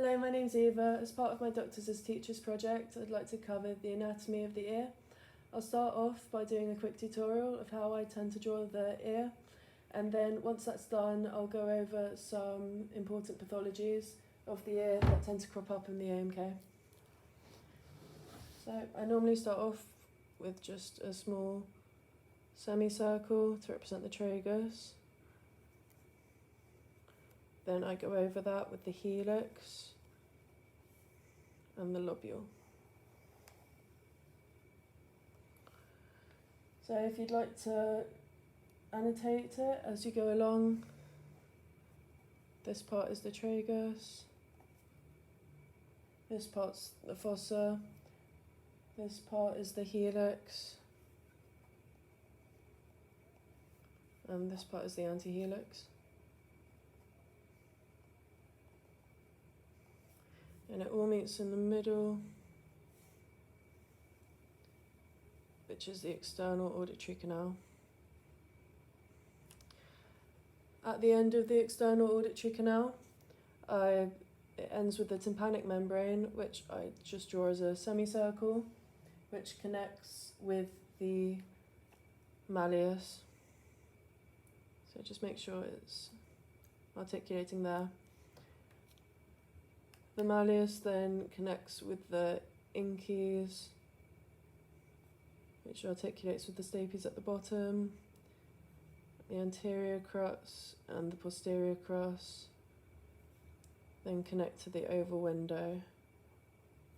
Hello, my name's Eva. As part of my Doctors as Teachers project, I'd like to cover the anatomy of the ear. I'll start off by doing a quick tutorial of how I tend to draw the ear, and then once that's done, I'll go over some important pathologies of the ear that tend to crop up in the AMK. So I normally start off with just a small semicircle to represent the tragus. Then I go over that with the helix and the lobule. So if you'd like to annotate it as you go along, this part is the tragus, this part's the fossa, this part is the helix, and this part is the antihelix. And it all meets in the middle, which is the external auditory canal. At the end of the external auditory canal, it ends with the tympanic membrane, which I just draw as a semicircle, which connects with the malleus. So just make sure it's articulating there. The malleus then connects with the incies, which articulates with the stapes at the bottom, the anterior crus and the posterior crus, then connect to the oval window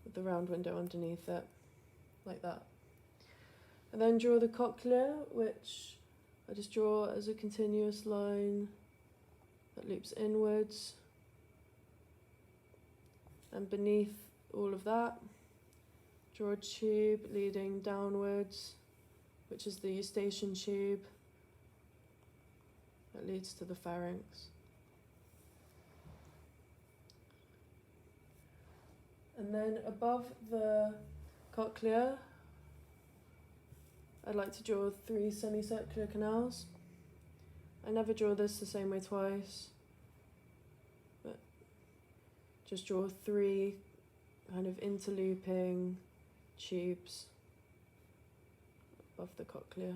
with the round window underneath it, like that. And then draw the cochlea, which I just draw as a continuous line that loops inwards. And beneath all of that, draw a tube leading downwards, which is the eustachian tube that leads to the pharynx. And then above the cochlea, I'd like to draw 3 semicircular canals. I never draw this the same way twice, but just draw 3 kind of interlooping tubes above the cochlea.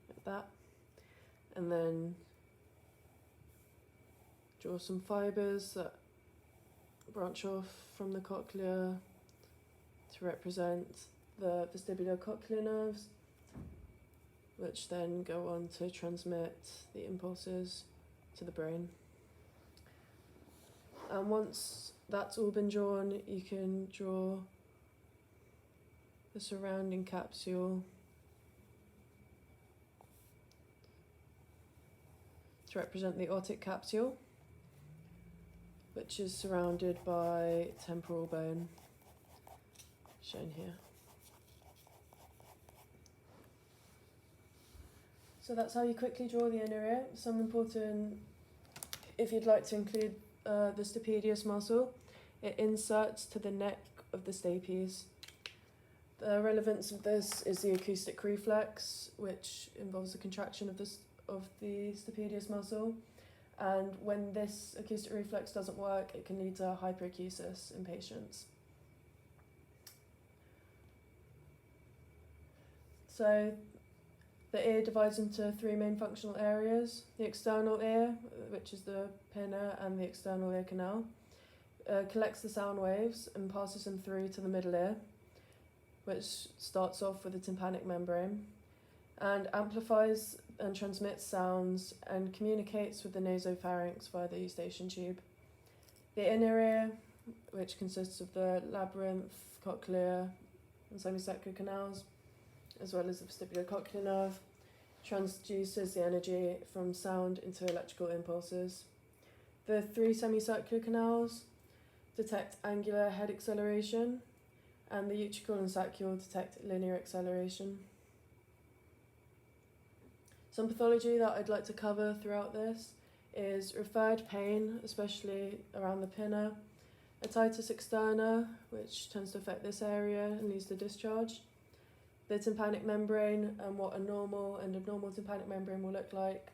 Like that. And then draw some fibres that branch off from the cochlea to represent the vestibular cochlear nerves, which then go on to transmit the impulses to the brain. And once that's all been drawn, you can draw the surrounding capsule to represent the otic capsule, which is surrounded by temporal bone, shown here. So that's how you quickly draw the inner ear. Some important, if you'd like to include the stapedius muscle, it inserts to the neck of the stapes. The relevance of this is the acoustic reflex, which involves the contraction of the stapedius muscle. And when this acoustic reflex doesn't work, it can lead to hyperacusis in patients. So the ear divides into 3 main functional areas. The external ear, which is the pinna and the external ear canal, collects the sound waves and passes them through to the middle ear, which starts off with the tympanic membrane, and amplifies and transmits sounds and communicates with the nasopharynx via the eustachian tube. The inner ear, which consists of the labyrinth, cochlea, and semicircular canals, as well as the vestibular cochlear nerve, transduces the energy from sound into electrical impulses. The 3 semicircular canals detect angular head acceleration, and the utricle and saccule detect linear acceleration. Some pathology that I'd like to cover throughout this is referred pain, especially around the pinna, otitis externa, which tends to affect this area and leads to discharge, the tympanic membrane and what a normal and abnormal tympanic membrane will look like,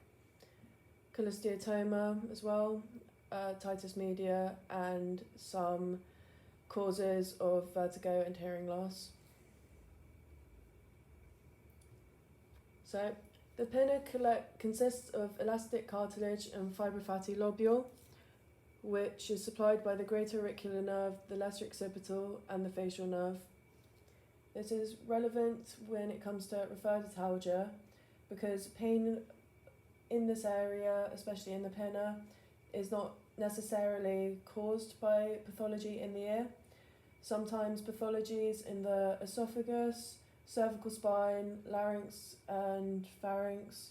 cholesteatoma as well, titus media, and some causes of vertigo and hearing loss. So the pinna consists of elastic cartilage and fibrofatty lobule, which is supplied by the greater auricular nerve, the lesser occipital, and the facial nerve. This is relevant when it comes to referralgia, because pain in this area, especially in the pinna, is not necessarily caused by pathology in the ear. Sometimes pathologies in the esophagus, cervical spine, larynx and pharynx,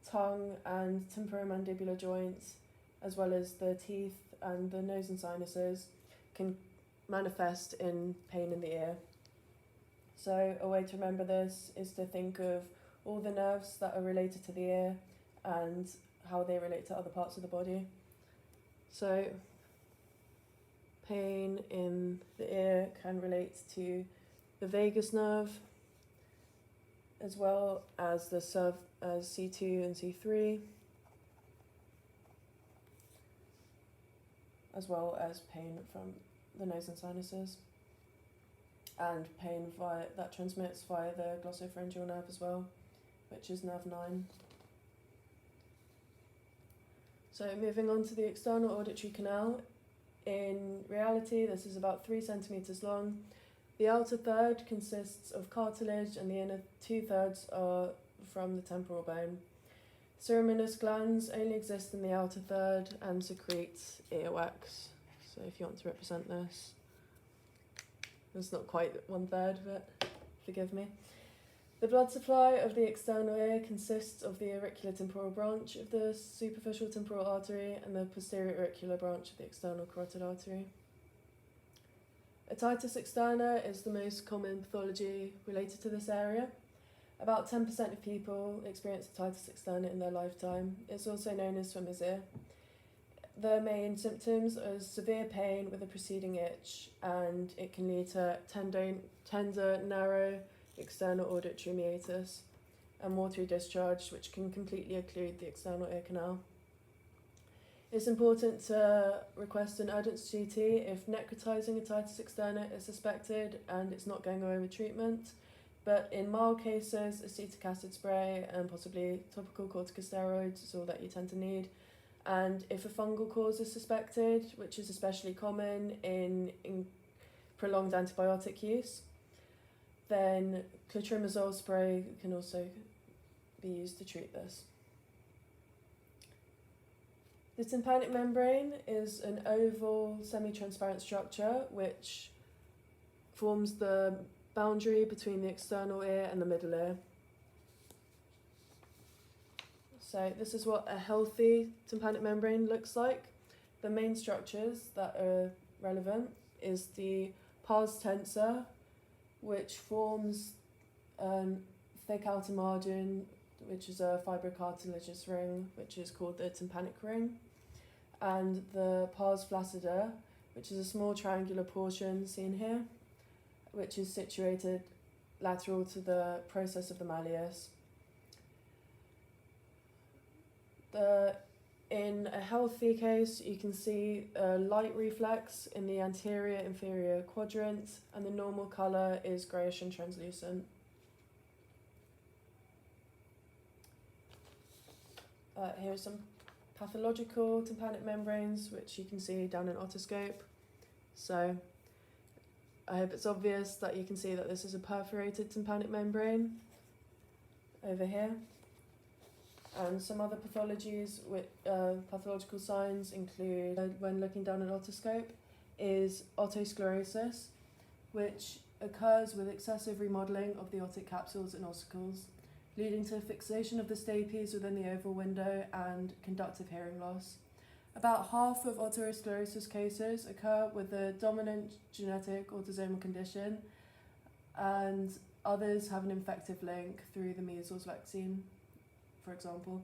tongue and temporomandibular joints, as well as the teeth and the nose and sinuses, can manifest in pain in the ear. So a way to remember this is to think of all the nerves that are related to the ear and how they relate to other parts of the body. So pain in the ear can relate to the vagus nerve, as well as the as C2 and C3, as well as pain from the nose and sinuses, and pain that transmits via the glossopharyngeal nerve as well, which is nerve 9. So moving on to the external auditory canal, in reality this is about 3 centimetres long. The outer third consists of cartilage and the inner 2/3 are from the temporal bone. Ceruminous glands only exist in the outer third and secrete earwax. So if you want to represent this, it's not quite 1/3, but forgive me. The blood supply of the external ear consists of the auricular temporal branch of the superficial temporal artery and the posterior auricular branch of the external carotid artery. Otitis externa is the most common pathology related to this area. About 10% of people experience otitis externa in their lifetime. It's also known as swimmer's ear. The main symptoms are severe pain with a preceding itch, and it can lead to tender, narrow external auditory meatus and watery discharge, which can completely occlude the external ear canal. It's important to request an urgent CT if necrotizing otitis externa is suspected and it's not going away with treatment. But in mild cases, acetic acid spray and possibly topical corticosteroids is all that you tend to need. And if a fungal cause is suspected, which is especially common in prolonged antibiotic use, then clotrimazole spray can also be used to treat this. The tympanic membrane is an oval semi-transparent structure which forms the boundary between the external ear and the middle ear. So this is what a healthy tympanic membrane looks like. The main structures that are relevant is the pars tensor, which forms a thick outer margin, which is a fibrocartilaginous ring, which is called the tympanic ring, and the pars flaccida, which is a small triangular portion seen here, which is situated lateral to the process of the malleus. In a healthy case, you can see a light reflex in the anterior inferior quadrant, and the normal colour is greyish and translucent. Here are some pathological tympanic membranes, which you can see down an otoscope. So I hope it's obvious that you can see that this is a perforated tympanic membrane over here. And some other pathologies with pathological signs include, when looking down an otoscope, is otosclerosis, which occurs with excessive remodelling of the otic capsules and ossicles, leading to fixation of the stapes within the oval window and conductive hearing loss. About half of otosclerosis cases occur with a dominant genetic autosomal condition, and others have an infective link through the measles vaccine, for example.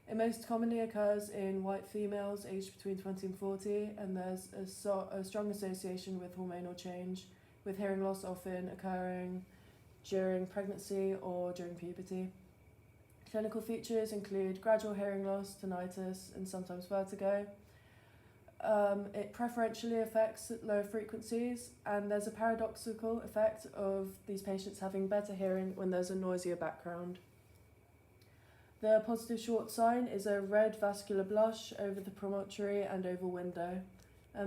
It most commonly occurs in white females aged between 20 and 40, and there's a strong association with hormonal change, with hearing loss often occurring during pregnancy or during puberty. Clinical features include gradual hearing loss, tinnitus, and sometimes vertigo. It preferentially affects low frequencies, and there's a paradoxical effect of these patients having better hearing when there's a noisier background. The positive short sign is a red vascular blush over the promontory and oval window.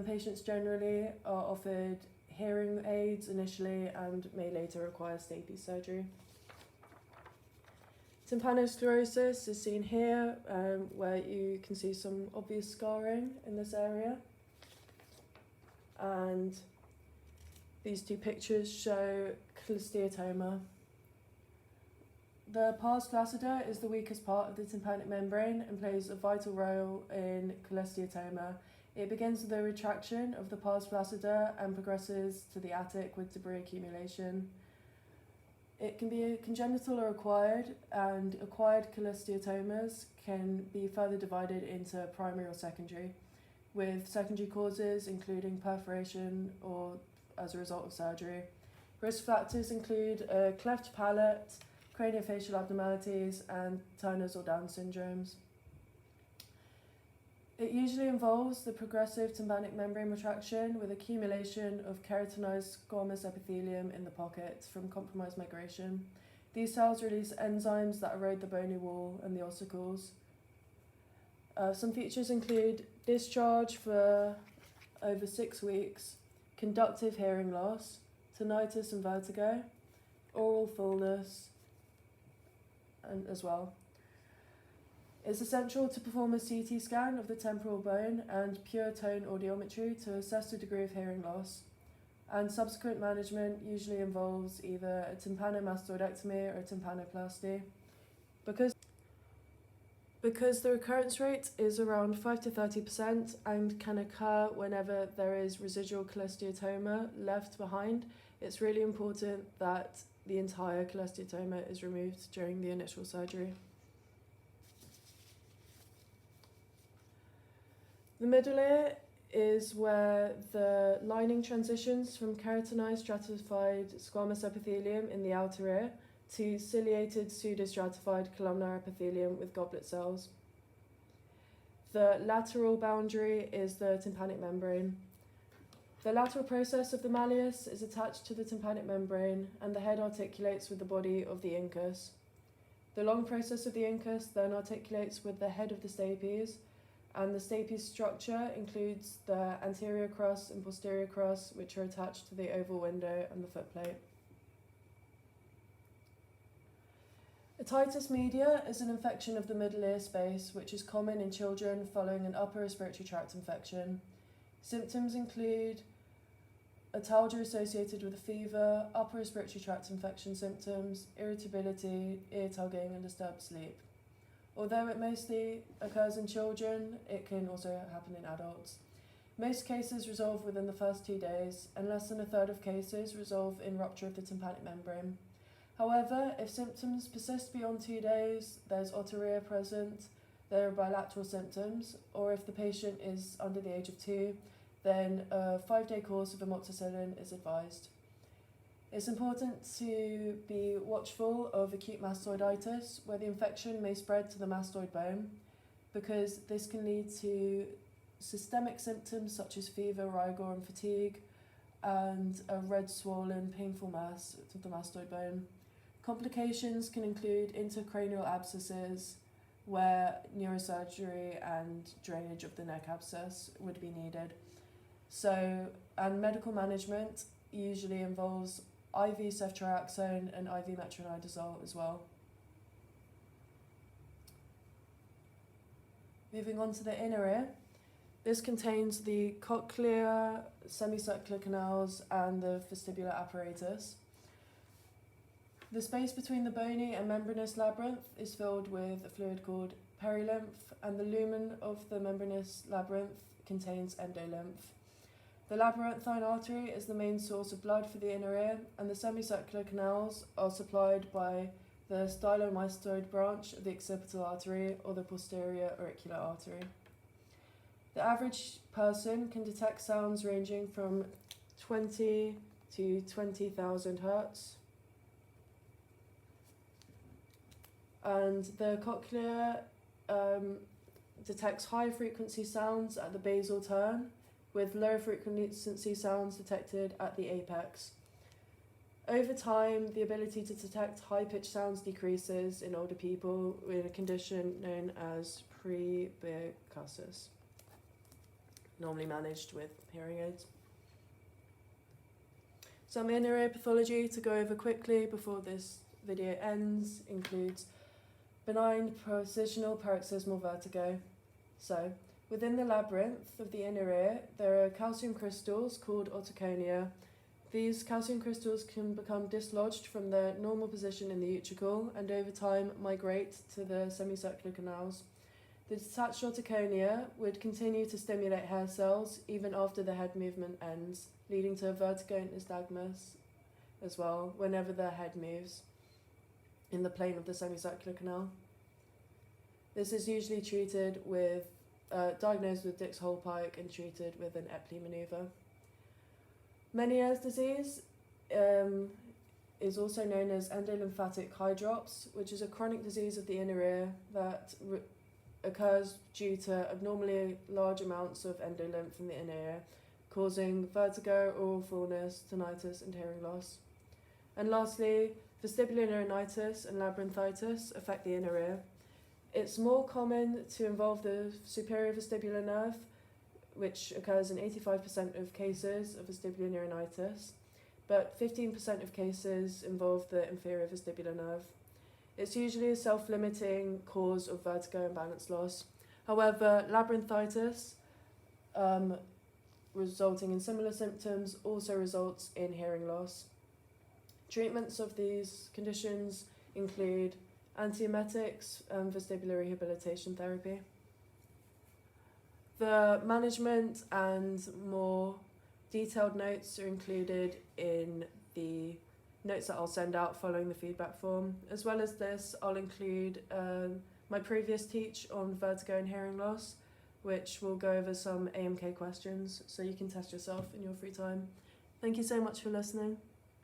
Patients generally are offered hearing aids initially and may later require stapes surgery. Tympanosclerosis is seen here, where you can see some obvious scarring in this area. And these two pictures show cholesteatoma. The pars flaccida is the weakest part of the tympanic membrane and plays a vital role in cholesteatoma. It begins with a retraction of the pars flaccida and progresses to the attic with debris accumulation. It can be congenital or acquired, and acquired cholesteatomas can be further divided into primary or secondary, with secondary causes including perforation or as a result of surgery. Risk factors include a cleft palate, craniofacial abnormalities, and Turner's or Down syndromes. It usually involves the progressive tympanic membrane retraction with accumulation of keratinized squamous epithelium in the pocket from compromised migration. These cells release enzymes that erode the bony wall and the ossicles. Some features include discharge for over 6 weeks, conductive hearing loss, tinnitus and vertigo, oral fullness, and as well. It's essential to perform a CT scan of the temporal bone and pure tone audiometry to assess the degree of hearing loss, and subsequent management usually involves either a tympanomastoidectomy or a tympanoplasty. Because the recurrence rate is around 5 to 30% and can occur whenever there is residual cholesteatoma left behind, it's really important that the entire cholesteatoma is removed during the initial surgery. The middle ear is where the lining transitions from keratinized stratified squamous epithelium in the outer ear to ciliated pseudostratified columnar epithelium with goblet cells. The lateral boundary is the tympanic membrane. The lateral process of the malleus is attached to the tympanic membrane, and the head articulates with the body of the incus. The long process of the incus then articulates with the head of the stapes, and the stapes structure includes the anterior crus and posterior crus, which are attached to the oval window and the footplate. Otitis media is an infection of the middle ear space, which is common in children following an upper respiratory tract infection. Symptoms include otalgia associated with a fever, upper respiratory tract infection symptoms, irritability, ear tugging, and disturbed sleep. Although it mostly occurs in children, it can also happen in adults. Most cases resolve within the first 2 days, and less than a third of cases resolve in rupture of the tympanic membrane. However, if symptoms persist beyond 2 days, there's otorrhea present, there are bilateral symptoms, or if the patient is under the age of 2, then a 5-day course of amoxicillin is advised. It's important to be watchful of acute mastoiditis, where the infection may spread to the mastoid bone, because this can lead to systemic symptoms such as fever, rigor, and fatigue, and a red, swollen, painful mass of the mastoid bone. Complications can include intracranial abscesses, where neurosurgery and drainage of the neck abscess would be needed. And medical management usually involves IV ceftriaxone and IV metronidazole as well. Moving on to the inner ear. This contains the cochlear, semicircular canals, and the vestibular apparatus. The space between the bony and membranous labyrinth is filled with a fluid called perilymph, and the lumen of the membranous labyrinth contains endolymph. The labyrinthine artery is the main source of blood for the inner ear, and the semicircular canals are supplied by the stylomastoid branch of the occipital artery or the posterior auricular artery. The average person can detect sounds ranging from 20 to 20,000 hertz. And the cochlea detects high frequency sounds at the basal turn, with low frequency sounds detected at the apex. Over time, the ability to detect high-pitched sounds decreases in older people with a condition known as presbyocusis, normally managed with hearing aids. Some inner ear pathology to go over quickly before this video ends includes benign positional paroxysmal vertigo. So, within the labyrinth of the inner ear, there are calcium crystals called otoconia. These calcium crystals can become dislodged from their normal position in the utricle and over time migrate to the semicircular canals. The detached otoconia would continue to stimulate hair cells even after the head movement ends, leading to vertigo and nystagmus as well whenever the head moves in the plane of the semicircular canal. This is usually treated with, diagnosed with Dix-Hallpike and treated with an Epley manoeuvre. Meniere's disease is also known as endolymphatic hydrops, which is a chronic disease of the inner ear that occurs due to abnormally large amounts of endolymph in the inner ear, causing vertigo, oral fullness, tinnitus, and hearing loss. And lastly, vestibular neuritis and labyrinthitis affect the inner ear. It's more common to involve the superior vestibular nerve, which occurs in 85% of cases of vestibular neuritis, but 15% of cases involve the inferior vestibular nerve. It's usually a self-limiting cause of vertigo and balance loss. However, labyrinthitis, resulting in similar symptoms, also results in hearing loss. Treatments of these conditions include antiemetics and vestibular rehabilitation therapy. The management and more detailed notes are included in the notes that I'll send out following the feedback form. As well as this, I'll include my previous teach on vertigo and hearing loss, which will go over some AMK questions so you can test yourself in your free time. Thank you so much for listening.